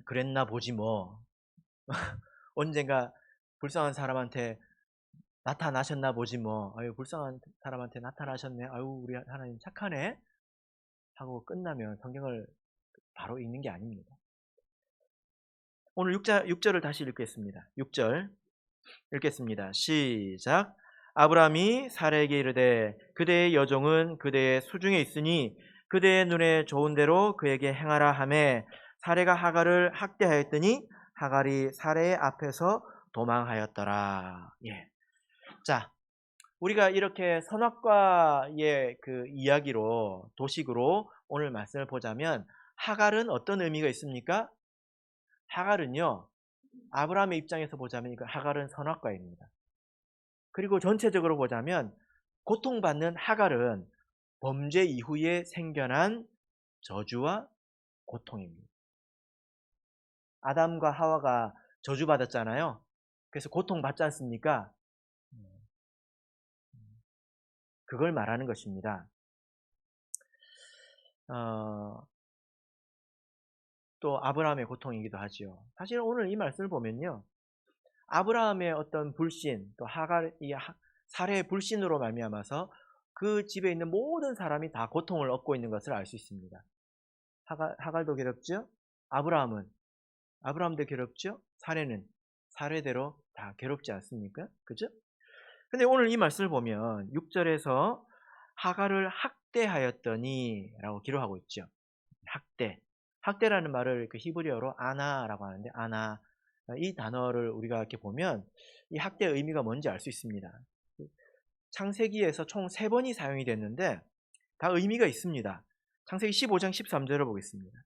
Speaker 1: 그랬나 보지 뭐 언젠가 불쌍한 사람한테 나타나셨나 보지 뭐 아유 불쌍한 사람한테 나타나셨네 아유 우리 하나님 착하네 하고 끝나면 성경을 바로 읽는 게 아닙니다. 오늘 6절을 다시 읽겠습니다. 6절 읽겠습니다. 시작. 아브라함이 사라에게 이르되 그대의 여종은 그대의 수중에 있으니 그대의 눈에 좋은 대로 그에게 행하라 하매 사라가 하갈을 학대하였더니 하갈이 사라의 앞에서 도망하였더라. 예. 자, 우리가 이렇게 선악과의 그 이야기로 도식으로 오늘 말씀을 보자면 하갈은 어떤 의미가 있습니까? 하갈은요. 아브라함의 입장에서 보자면 이거 하갈은 선악과입니다. 그리고 전체적으로 보자면 고통받는 하갈은 범죄 이후에 생겨난 저주와 고통입니다. 아담과 하와가 저주받았잖아요. 그래서 고통받지 않습니까? 그걸 말하는 것입니다. 또 아브라함의 고통이기도 하죠. 사실 오늘 이 말씀을 보면요. 아브라함의 어떤 불신, 또 사례의 불신으로 말미암아서 그 집에 있는 모든 사람이 다 고통을 얻고 있는 것을 알 수 있습니다. 하갈도 괴롭죠? 아브라함도 괴롭죠? 사례대로 다 괴롭지 않습니까? 그죠? 근데 오늘 이 말씀을 보면 6절에서 하갈을 학대하였더니 라고 기록하고 있죠. 학대라는 말을 그 히브리어로 아나라고 하는데 아나 이 단어를 우리가 이렇게 보면 이 학대의 의미가 뭔지 알 수 있습니다. 창세기에서 총 3번이 사용이 됐는데 다 의미가 있습니다. 창세기 15장 13절을 보겠습니다.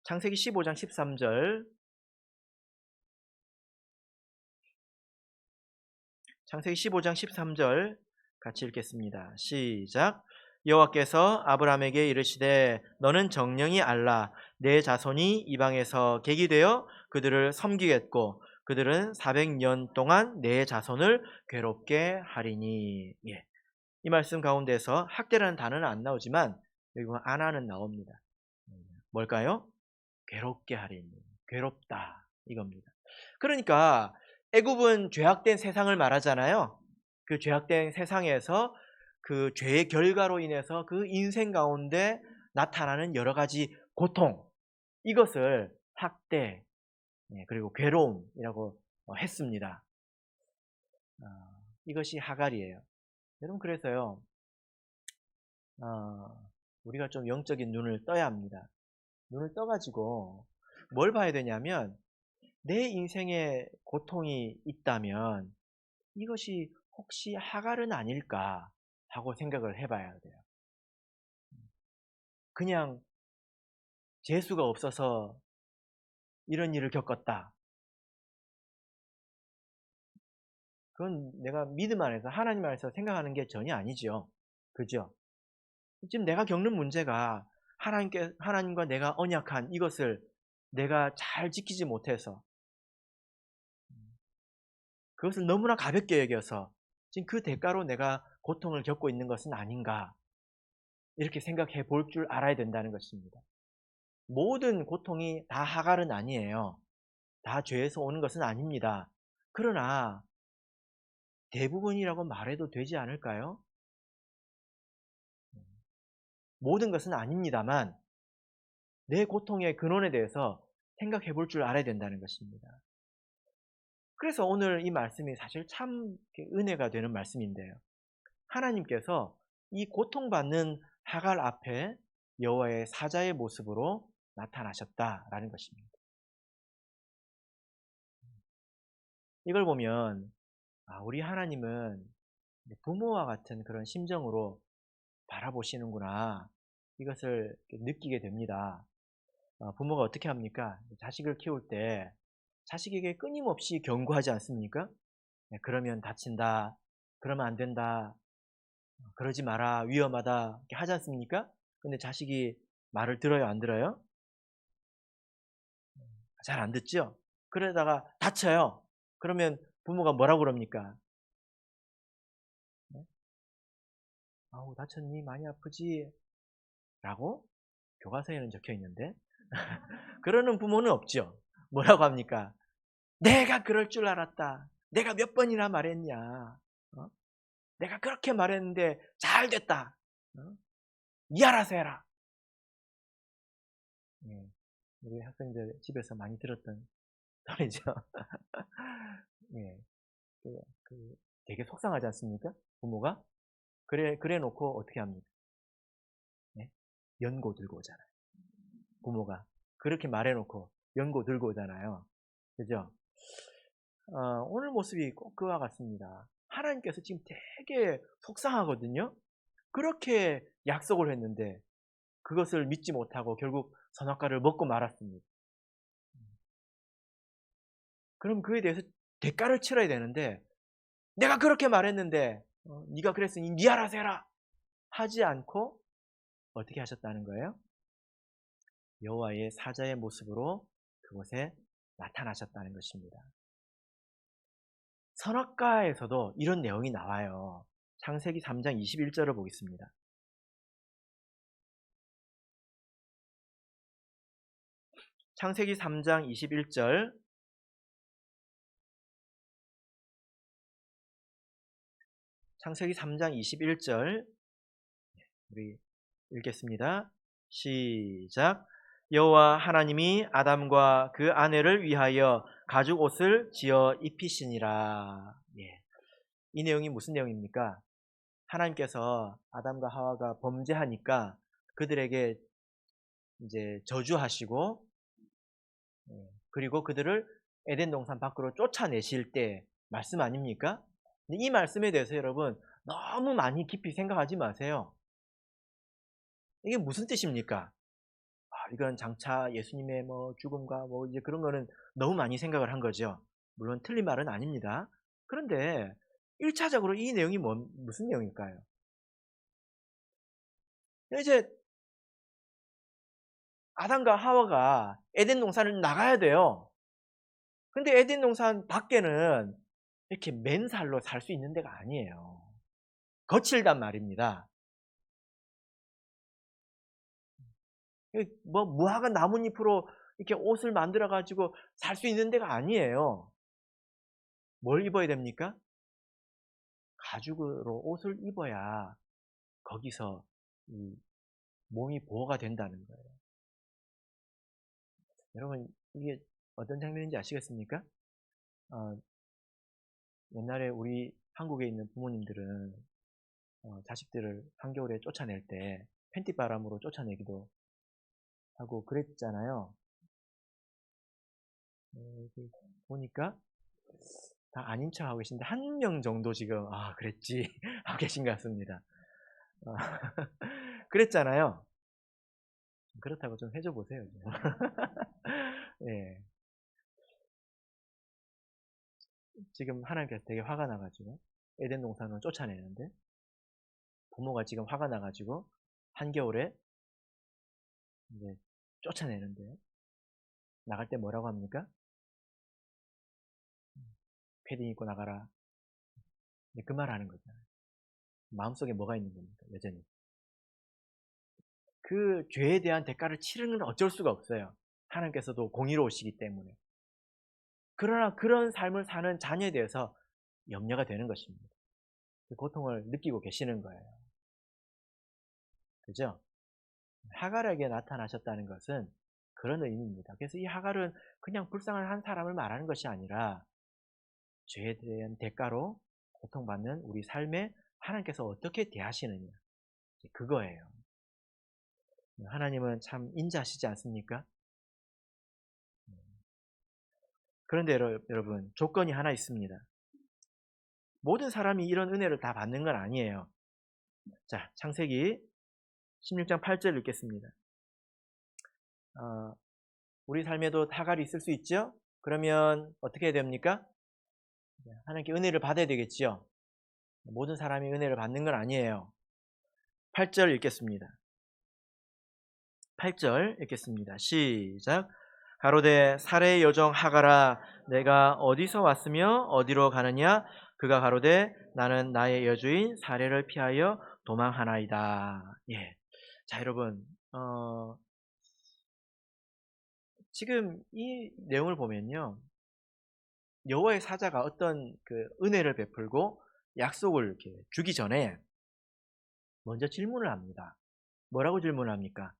Speaker 1: 창세기 15장 13절 창세기 15장 13절 같이 읽겠습니다. 시작. 여호와께서 아브라함에게 이르시되 너는 정령이 알라 내 자손이 이방에서 객이 되어 그들을 섬기겠고 그들은 400년 동안 내 자손을 괴롭게 하리니. 예. 이 말씀 가운데서 학대라는 단어는 안 나오지만 여기 보면 아나는 나옵니다. 뭘까요? 괴롭게 하리니. 괴롭다 이겁니다. 그러니까 애굽은 죄악된 세상을 말하잖아요. 그 죄악된 세상에서 그 죄의 결과로 인해서 그 인생 가운데 나타나는 여러 가지 고통, 이것을 학대 그리고 괴로움이라고 했습니다. 이것이 하갈이에요. 여러분 그래서요 우리가 좀 영적인 눈을 떠야 합니다. 눈을 떠가지고 뭘 봐야 되냐면 내 인생에 고통이 있다면 이것이 혹시 하갈은 아닐까 하고 생각을 해봐야 돼요. 그냥 재수가 없어서 이런 일을 겪었다. 그건 내가 믿음 안에서 하나님 안에서 생각하는 게 전혀 아니죠. 그죠? 지금 내가 겪는 문제가 하나님과 내가 언약한 이것을 내가 잘 지키지 못해서 그것을 너무나 가볍게 여겨서 지금 그 대가로 내가 고통을 겪고 있는 것은 아닌가 이렇게 생각해 볼 줄 알아야 된다는 것입니다. 모든 고통이 다 하갈은 아니에요. 다 죄에서 오는 것은 아닙니다. 그러나 대부분이라고 말해도 되지 않을까요? 모든 것은 아닙니다만 내 고통의 근원에 대해서 생각해 볼 줄 알아야 된다는 것입니다. 그래서 오늘 이 말씀이 사실 참 은혜가 되는 말씀인데요. 하나님께서 이 고통받는 하갈 앞에 여호와의 사자의 모습으로 나타나셨다라는 것입니다. 이걸 보면 우리 하나님은 부모와 같은 그런 심정으로 바라보시는구나. 이것을 느끼게 됩니다. 부모가 어떻게 합니까? 자식을 키울 때 자식에게 끊임없이 경고하지 않습니까? 네, 그러면 다친다. 그러면 안 된다. 그러지 마라. 위험하다. 이렇게 하지 않습니까? 근데 자식이 말을 들어요, 안 들어요? 잘 안 듣죠? 그러다가 다쳐요. 그러면 부모가 뭐라고 그럽니까? 네? 아우, 다쳤니? 많이 아프지? 라고 교과서에는 적혀 있는데 그러는 부모는 없죠. 뭐라고 합니까? 내가 그럴 줄 알았다. 내가 몇 번이나 말했냐. 어? 내가 그렇게 말했는데 잘 됐다. 어? 니 알아서 해라. 예, 우리 학생들 집에서 많이 들었던 소리죠. 예, 되게 속상하지 않습니까? 부모가? 그래 놓고 어떻게 합니까? 예? 연고 들고 오잖아요. 부모가. 그렇게 말해 놓고 연고 들고 오잖아요. 그죠? 오늘 모습이 꼭 그와 같습니다. 하나님께서 지금 되게 속상하거든요. 그렇게 약속을 했는데 그것을 믿지 못하고 결국 선악과를 먹고 말았습니다. 그럼 그에 대해서 대가를 치러야 되는데 내가 그렇게 말했는데 네가 그랬으니 네 알아서 해라 하지 않고 어떻게 하셨다는 거예요? 여호와의 사자의 모습으로 그곳에 나타나셨다는 것입니다. 선악과에서도 이런 내용이 나와요. 창세기 3장 21절을 보겠습니다. 창세기 3장 21절 창세기 3장 21절 우리 읽겠습니다. 시작. 여호와 하나님이 아담과 그 아내를 위하여 가죽 옷을 지어 입히시니라. 예. 이 내용이 무슨 내용입니까? 하나님께서 아담과 하와가 범죄하니까 그들에게 이제 저주하시고 그리고 그들을 에덴 동산 밖으로 쫓아내실 때 말씀 아닙니까? 근데 이 말씀에 대해서 여러분 너무 많이 깊이 생각하지 마세요. 이게 무슨 뜻입니까? 이건 장차 예수님의 뭐 죽음과 뭐 이제 그런 거는 너무 많이 생각을 한 거죠. 물론 틀린 말은 아닙니다. 그런데 1차적으로 이 내용이 무슨 내용일까요? 이제 아담과 하와가 에덴 동산을 나가야 돼요. 근데 에덴 동산 밖에는 이렇게 맨살로 살 수 있는 데가 아니에요. 거칠단 말입니다. 뭐 무화과 나뭇잎으로 이렇게 옷을 만들어 가지고 살 수 있는 데가 아니에요. 뭘 입어야 됩니까? 가죽으로 옷을 입어야 거기서 이 몸이 보호가 된다는 거예요. 여러분 이게 어떤 장면인지 아시겠습니까? 어, 옛날에 우리 한국에 있는 부모님들은 자식들을 한겨울에 쫓아낼 때 팬티바람으로 쫓아내기도 하고 그랬잖아요. 보니까 다 아닌 척 하고 계신데 한 명 정도 지금 그랬지 하고 계신 것 같습니다. 어, 그랬잖아요. 그렇다고 좀 해줘 보세요. 예. 지금 하나님께서 되게 화가 나가지고 에덴 동산을 쫓아내는데 부모가 지금 화가 나가지고 한겨울에 이제 쫓아내는데 나갈 때 뭐라고 합니까? 패딩 입고 나가라. 그 말 하는 거잖아요. 마음속에 뭐가 있는 겁니까? 여전히. 그 죄에 대한 대가를 치르는 건 어쩔 수가 없어요. 하나님께서도 공의로우시기 때문에. 그러나 그런 삶을 사는 자녀에 대해서 염려가 되는 것입니다. 그 고통을 느끼고 계시는 거예요. 그죠? 하갈에게 나타나셨다는 것은 그런 의미입니다. 그래서 이 하갈은 그냥 불쌍한 한 사람을 말하는 것이 아니라 죄에 대한 대가로 고통받는 우리 삶에 하나님께서 어떻게 대하시느냐 그거예요. 하나님은 참 인자하시지 않습니까? 그런데 여러분 조건이 하나 있습니다. 모든 사람이 이런 은혜를 다 받는 건 아니에요. 자, 창세기 16장 8절 읽겠습니다. 우리 삶에도 하갈이 있을 수 있죠? 그러면 어떻게 해야 됩니까? 하나님께 은혜를 받아야 되겠지요. 모든 사람이 은혜를 받는 건 아니에요. 8절 읽겠습니다. 8절 읽겠습니다. 시작. 가로되 사레의 여종 하갈아 내가 어디서 왔으며 어디로 가느냐? 그가 가로되 나는 나의 여주인 사레를 피하여 도망하나이다. 예. 자, 여러분, 지금 이 내용을 보면요, 여호와의 사자가 어떤 그 은혜를 베풀고 약속을 이렇게 주기 전에 먼저 질문을 합니다. 뭐라고 질문을 합니까?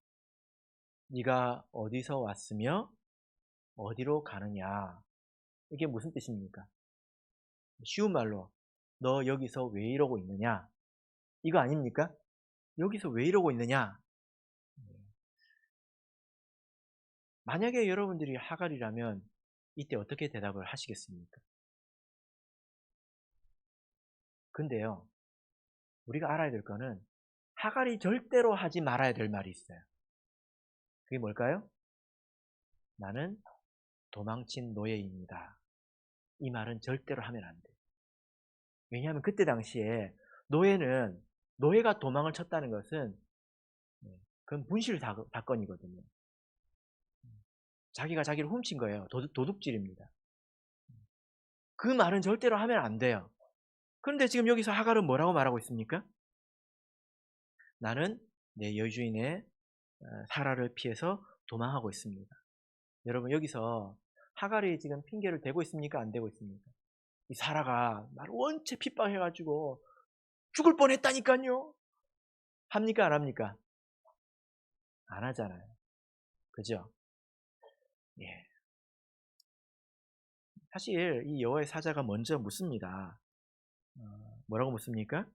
Speaker 1: 네가 어디서 왔으며 어디로 가느냐? 이게 무슨 뜻입니까? 쉬운 말로 너 여기서 왜 이러고 있느냐? 이거 아닙니까? 여기서 왜 이러고 있느냐? 만약에 여러분들이 하갈이라면 이때 어떻게 대답을 하시겠습니까? 근데요, 우리가 알아야 될 거는 하갈이 절대로 하지 말아야 될 말이 있어요. 그게 뭘까요? 나는 도망친 노예입니다. 이 말은 절대로 하면 안 돼요. 왜냐하면 그때 당시에 노예가 도망을 쳤다는 것은 그건 분실 사건이거든요. 자기가 자기를 훔친 거예요. 도둑질입니다. 그 말은 절대로 하면 안 돼요. 그런데 지금 여기서 하갈은 뭐라고 말하고 있습니까? 나는 내 여주인의 사라를 피해서 도망하고 있습니다. 여러분, 여기서 하갈이 지금 핑계를 대고 있습니까? 안 대고 있습니까? 이 사라가 나를 원체 핍박해가지고 죽을 뻔했다니까요. 합니까? 안 합니까? 안 하잖아요. 그죠? 예. 사실 이 여호와의 사자가 먼저 묻습니다. 뭐라고 묻습니까?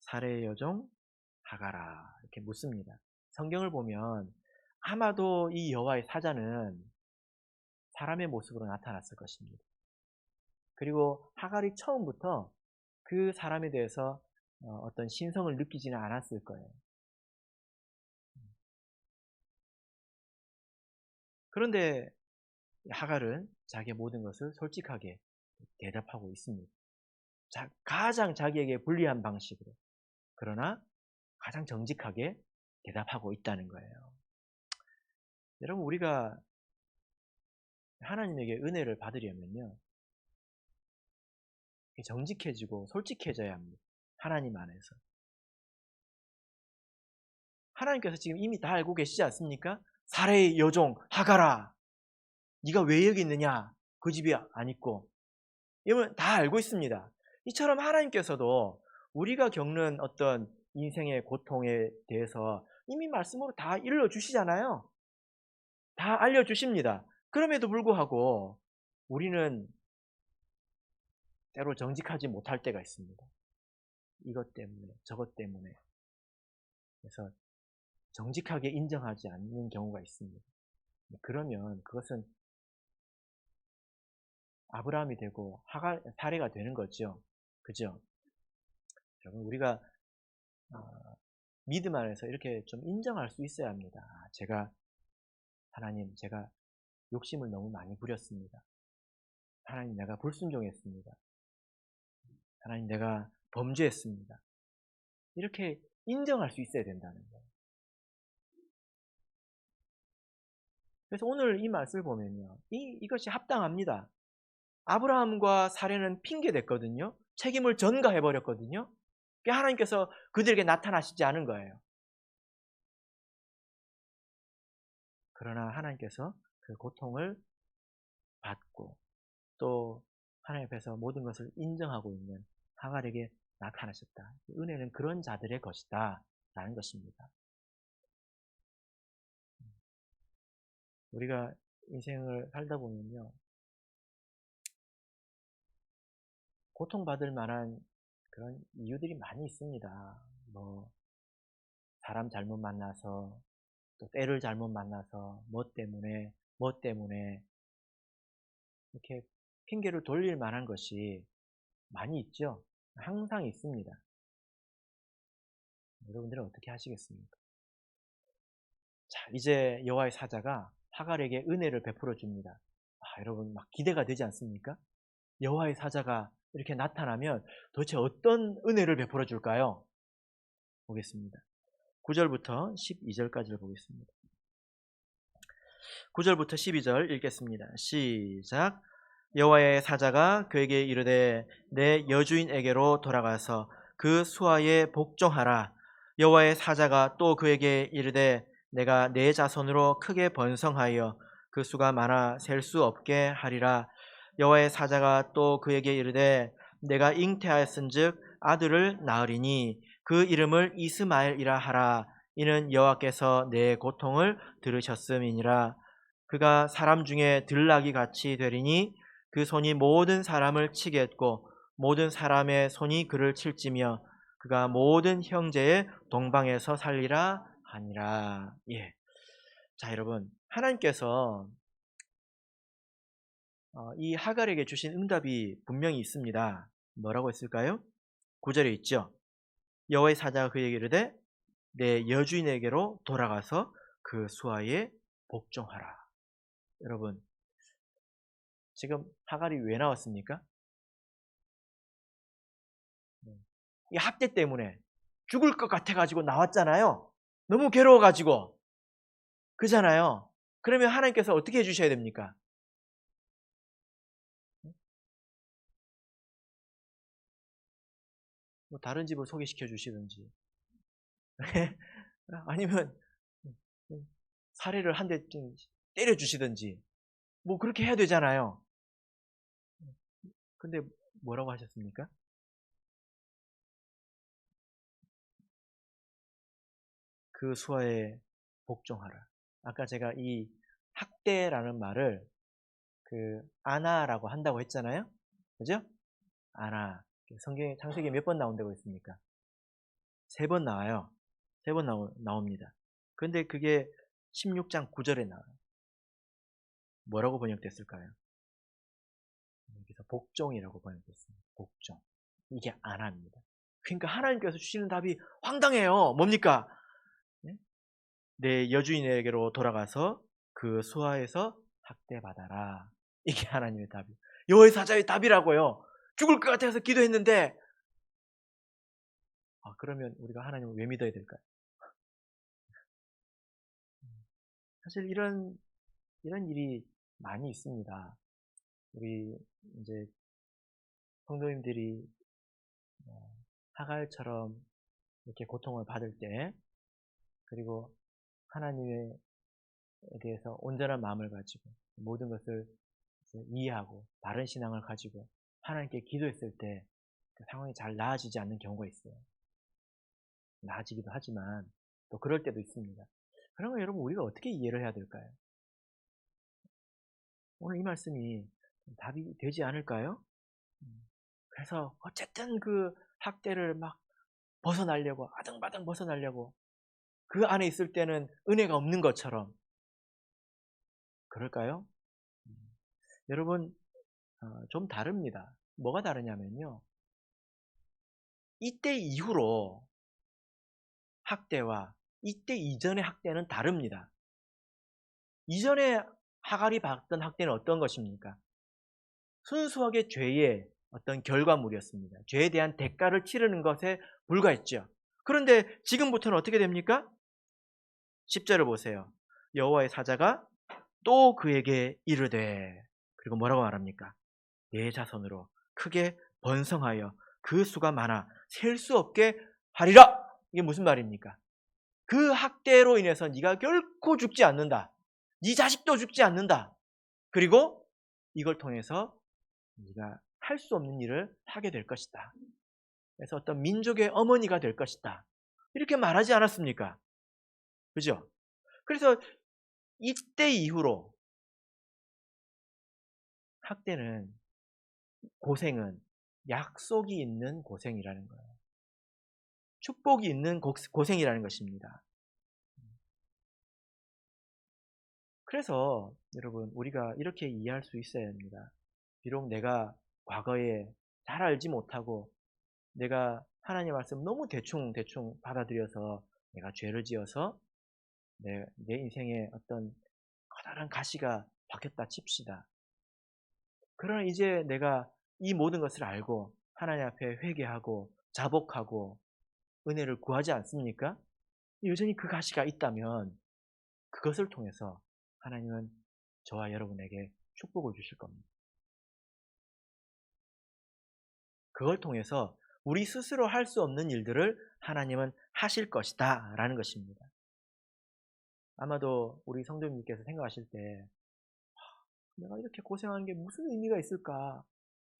Speaker 1: 사레의 여종 하갈아, 이렇게 묻습니다. 성경을 보면 아마도 이 여호와의 사자는 사람의 모습으로 나타났을 것입니다. 그리고 하갈이 처음부터 그 사람에 대해서 어떤 신성을 느끼지는 않았을 거예요. 그런데 하갈은 자기의 모든 것을 솔직하게 대답하고 있습니다. 가장 자기에게 불리한 방식으로, 그러나 가장 정직하게 대답하고 있다는 거예요. 여러분, 우리가 하나님에게 은혜를 받으려면요, 정직해지고 솔직해져야 합니다. 하나님 안에서. 하나님께서 지금 이미 다 알고 계시지 않습니까? 사레의 여종 하갈아, 네가 왜 여기 있느냐? 그 집이 안 있고. 이건 다 알고 있습니다. 이처럼 하나님께서도 우리가 겪는 어떤 인생의 고통에 대해서 이미 말씀으로 다 일러주시잖아요. 다 알려주십니다. 그럼에도 불구하고 우리는 때로 정직하지 못할 때가 있습니다. 이것 때문에, 저것 때문에. 그래서 정직하게 인정하지 않는 경우가 있습니다. 그러면 그것은 아브라함이 되고 사례가 되는 거죠. 그죠? 여러분, 우리가 믿음 안에서 이렇게 좀 인정할 수 있어야 합니다. 하나님, 제가 욕심을 너무 많이 부렸습니다. 하나님, 내가 불순종했습니다. 하나님, 내가 범죄했습니다. 이렇게 인정할 수 있어야 된다는 거예요. 그래서 오늘 이 말씀을 보면요, 이것이 합당합니다. 아브라함과 사례는 핑계댔거든요. 책임을 전가해버렸거든요. 하나님께서 그들에게 나타나시지 않은 거예요. 그러나 하나님께서 그 고통을 받고 또 하나님 앞에서 모든 것을 인정하고 있는 하갈에게 나타나셨다. 은혜는 그런 자들의 것이다 라는 것입니다. 우리가 인생을 살다 보면요, 고통받을 만한 그런 이유들이 많이 있습니다. 사람 잘못 만나서, 또 때를 잘못 만나서, 뭐 때문에 이렇게 핑계를 돌릴 만한 것이 많이 있죠. 항상 있습니다. 여러분들은 어떻게 하시겠습니까? 자, 이제 여호와의 사자가 하갈에게 은혜를 베풀어 줍니다. 여러분 막 기대가 되지 않습니까? 여호와의 사자가 이렇게 나타나면 도대체 어떤 은혜를 베풀어 줄까요? 보겠습니다. 9절부터 12절까지를 보겠습니다. 9절부터 12절 읽겠습니다. 시작. 여호와의 사자가 그에게 이르되 내 여주인에게로 돌아가서 그 수하에 복종하라. 여호와의 사자가 또 그에게 이르되 내가 내 자손으로 크게 번성하여 그 수가 많아 셀 수 없게 하리라. 여호와의 사자가 또 그에게 이르되 내가 잉태하였은즉 아들을 낳으리니 그 이름을 이스마엘이라 하라. 이는 여호와께서 내 고통을 들으셨음이니라. 그가 사람 중에 들나귀 같이 되리니 그 손이 모든 사람을 치겠고 모든 사람의 손이 그를 칠지며 그가 모든 형제의 동방에서 살리라 하니라. 예. 자, 여러분, 하나님께서 이 하갈에게 주신 응답이 분명히 있습니다. 뭐라고 했을까요? 9절에 있죠. 여호와의 사자가 그에게 이르되 내 여주인에게로 돌아가서 그 수하에 복종하라. 여러분, 지금 하갈이 왜 나왔습니까? 이 학대 때문에 죽을 것 같아가지고 나왔잖아요. 너무 괴로워가지고. 그잖아요. 그러면 하나님께서 어떻게 해주셔야 됩니까? 뭐 다른 집을 소개시켜 주시든지 아니면 사례를 한 대 좀 때려 주시든지 뭐 그렇게 해야 되잖아요. 근데 뭐라고 하셨습니까? 그 수하에 복종하라. 아까 제가 이 학대라는 말을 아나라고 한다고 했잖아요. 그죠? 아나. 성경에 창세기 몇 번 나온다고 했습니까? 3번 나와요. 3번 나옵니다. 근데 그게 16장 9절에 나와요. 뭐라고 번역됐을까요? 여기서 복종이라고 번역됐습니다. 복종. 이게 아나입니다. 그러니까 하나님께서 주시는 답이 황당해요. 뭡니까? 내 여주인에게로 돌아가서 그 수하에서 학대받아라. 이게 하나님의 답이에요. 여호와의 사자의 답이라고요. 죽을 것 같아서 기도했는데 그러면 우리가 하나님을 왜 믿어야 될까요? 사실 이런 일이 많이 있습니다. 우리 이제 성도님들이 하갈처럼 이렇게 고통을 받을 때, 그리고 하나님에 대해서 온전한 마음을 가지고 모든 것을 이해하고 바른 신앙을 가지고 하나님께 기도했을 때 그 상황이 잘 나아지지 않는 경우가 있어요. 나아지기도 하지만 또 그럴 때도 있습니다. 그러면 여러분 우리가 어떻게 이해를 해야 될까요? 오늘 이 말씀이 답이 되지 않을까요? 그래서 어쨌든 그 학대를 막 벗어나려고 아등바등 벗어나려고 그 안에 있을 때는 은혜가 없는 것처럼 그럴까요? 여러분 좀 다릅니다. 뭐가 다르냐면요. 이때 이후로 학대와 이때 이전의 학대는 다릅니다. 이전에 하갈이 받던 학대는 어떤 것입니까? 순수하게 죄의 어떤 결과물이었습니다. 죄에 대한 대가를 치르는 것에 불과했죠. 그런데 지금부터는 어떻게 됩니까? 10절을 보세요. 여호와의 사자가 또 그에게 이르되, 그리고 뭐라고 말합니까? 내 자손으로 크게 번성하여 그 수가 많아 셀 수 없게 하리라. 이게 무슨 말입니까? 그 학대로 인해서 네가 결코 죽지 않는다. 네 자식도 죽지 않는다. 그리고 이걸 통해서 네가 할 수 없는 일을 하게 될 것이다. 그래서 어떤 민족의 어머니가 될 것이다. 이렇게 말하지 않았습니까? 그죠? 그래서 이때 이후로 학대는, 고생은 약속이 있는 고생이라는 거예요. 축복이 있는 고생이라는 것입니다. 그래서 여러분 우리가 이렇게 이해할 수 있어야 합니다. 비록 내가 과거에 잘 알지 못하고 내가 하나님 말씀 너무 대충 받아들여서 내가 죄를 지어서 내 인생에 어떤 커다란 가시가 박혔다 칩시다. 그러나 이제 내가 이 모든 것을 알고 하나님 앞에 회개하고 자복하고 은혜를 구하지 않습니까? 여전히 그 가시가 있다면 그것을 통해서 하나님은 저와 여러분에게 축복을 주실 겁니다. 그걸 통해서 우리 스스로 할 수 없는 일들을 하나님은 하실 것이다 라는 것입니다. 아마도 우리 성도님께서 생각하실 때 내가 이렇게 고생하는 게 무슨 의미가 있을까?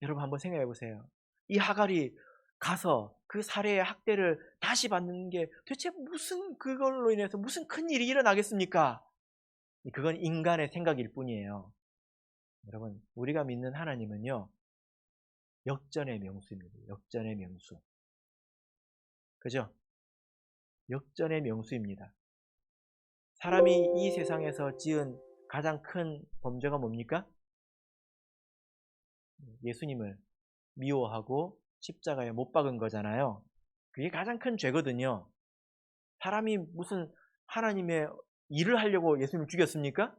Speaker 1: 여러분 한번 생각해 보세요. 이 하갈이 가서 그 살해의 학대를 다시 받는 게 도대체 무슨 그걸로 인해서 무슨 큰 일이 일어나겠습니까? 그건 인간의 생각일 뿐이에요. 여러분, 우리가 믿는 하나님은요, 역전의 명수입니다. 역전의 명수. 그죠? 역전의 명수입니다. 사람이 이 세상에서 지은 가장 큰 범죄가 뭡니까? 예수님을 미워하고 십자가에 못 박은 거잖아요. 그게 가장 큰 죄거든요. 사람이 무슨 하나님의 일을 하려고 예수님을 죽였습니까?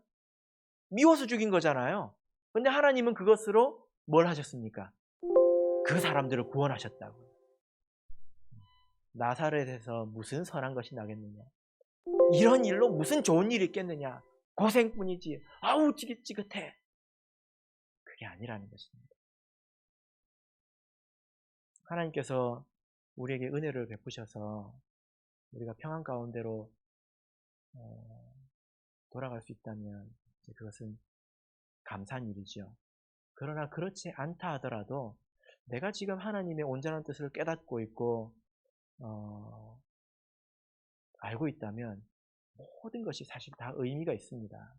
Speaker 1: 미워서 죽인 거잖아요. 근데 하나님은 그것으로 뭘 하셨습니까? 그 사람들을 구원하셨다고요. 나사렛에서 무슨 선한 것이 나겠느냐? 이런 일로 무슨 좋은 일이 있겠느냐? 고생뿐이지. 아우 지긋지긋해. 그게 아니라는 것입니다. 하나님께서 우리에게 은혜를 베푸셔서 우리가 평안 가운데로 돌아갈 수 있다면 그것은 감사한 일이죠. 그러나 그렇지 않다 하더라도 내가 지금 하나님의 온전한 뜻을 깨닫고 있고 알고 있다면 모든 것이 사실 다 의미가 있습니다.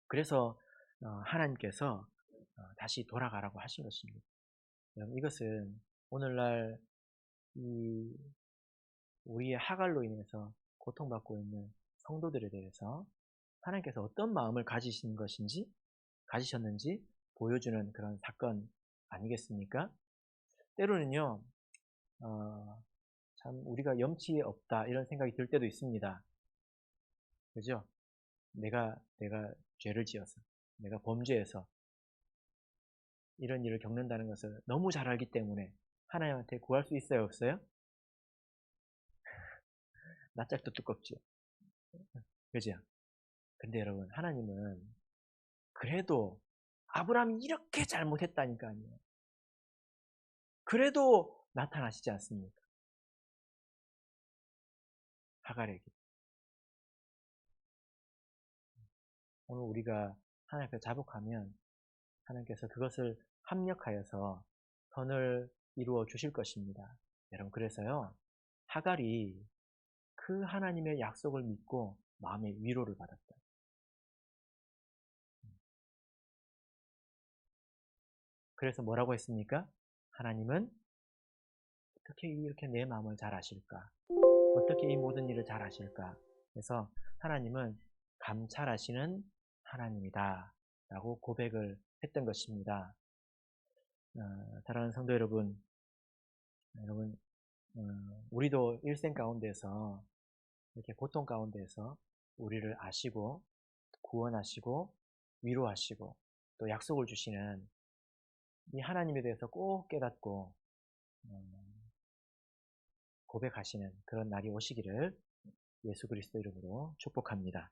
Speaker 1: 그래서 하나님께서 다시 돌아가라고 하신 것입니다. 이것은 오늘날 우리의 하갈로 인해서 고통받고 있는 성도들에 대해서 하나님께서 어떤 마음을 가지셨는지 보여주는 그런 사건 아니겠습니까? 때로는요, 참 우리가 염치에 없다 이런 생각이 들 때도 있습니다. 그죠? 내가 죄를 지어서, 내가 범죄해서 이런 일을 겪는다는 것을 너무 잘 알기 때문에 하나님한테 구할 수 있어요, 없어요? 낯짝도 두껍죠. 그죠? 근데 여러분, 하나님은 그래도 아브라함이 이렇게 잘못했다니까요. 그래도 나타나시지 않습니까? 하갈에게. 오늘 우리가 하나님 앞에 자복하면 하나님께서 그것을 합력하여서 선을 이루어 주실 것입니다. 여러분, 그래서요, 하갈이 그 하나님의 약속을 믿고 마음의 위로를 받았다. 그래서 뭐라고 했습니까? 하나님은 어떻게 이렇게 내 마음을 잘 아실까? 어떻게 이 모든 일을 잘 아실까? 그래서 하나님은 감찰하시는 하나님이다 라고 고백을 했던 것입니다. 사랑하는 성도 여러분, 우리도 일생 가운데서 이렇게 고통 가운데서 우리를 아시고 구원하시고 위로하시고 또 약속을 주시는 이 하나님에 대해서 꼭 깨닫고 고백하시는 그런 날이 오시기를 예수 그리스도 이름으로 축복합니다.